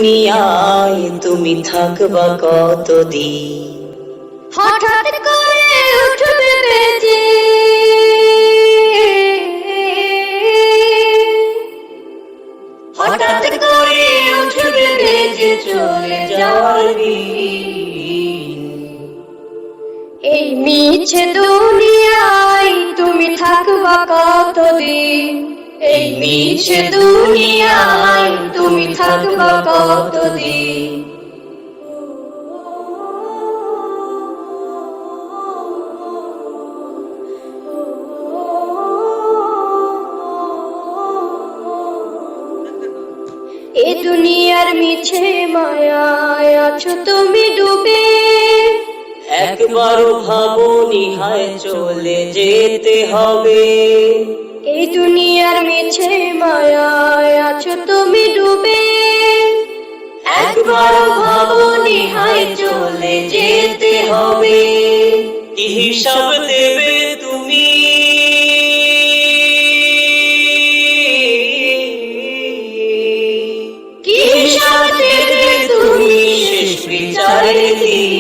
দুনিয়ায় তুমি থাকবা কতদিন? হঠাৎ করে উঠবে বেজে হঠাৎ করে উঠবে বেজে চলে যাওয়ার দিন। এই মিছে দুনিয়ায় তুমি থাকবা কতদিন? এই মিছে দুনিয়ায় তুমি থাকবা কতদিন? এই দুনিয়ার মিছে মায়ায় আছো তুমি ডুবে, একবারও ভাবনি হায় চলে যেতে হবে। এই দুনিয়ার মিছে মায়ায় আছো তুমি ডুবে, একবারও ভাবনি হায় চলে যেতে হবে। কি হিসাব দেবে তুমি? কি হিসাব দেবে তুমি শেষ বিচারের দিন?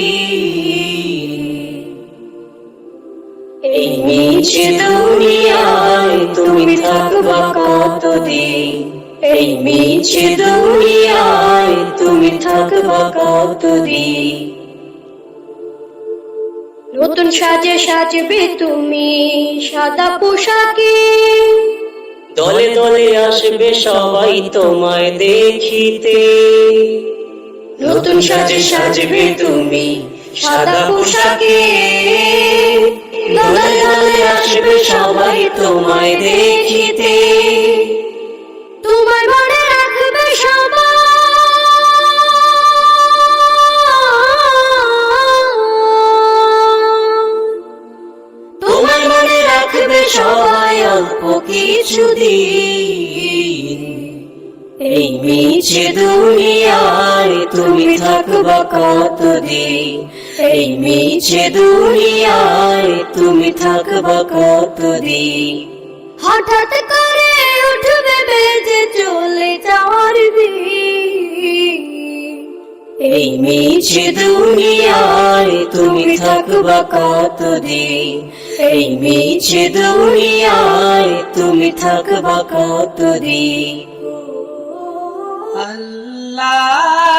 এই মিছে দুনিয়ায় তুমি থাকবা কতদিন? এই মিছে দুনিয়ায় তুমি থাকবা কতদিন? নতুন সাজে সাজবে তুমি সাদা পোশাকে, দলে দলে আসবে সবাই তোমায় দেখিতে। নতুন সাজে সাজবে তুমি সাদা পোশাকে, দলে দলে আসবে সবাই তোমায় দেখিতে। তোমার মনে রাখবে সবাই, তোমার মনে রাখবে সবাই অল্প কিছুদিন। এই মিছে দুনিয়ায় তুমি থাকবা কতদিন? এই মিছে দুনিয়ায় তুমি থাকবা কতদিন? হঠাৎ করে উঠবে বেজে চলে যাওয়ার দিন। এই মিছে দুনিয়ায় তুমি থাকবা কতদিন? এই মিছে দুনিয়ায় তুমি থাকবা কতদিন? আল্লাহ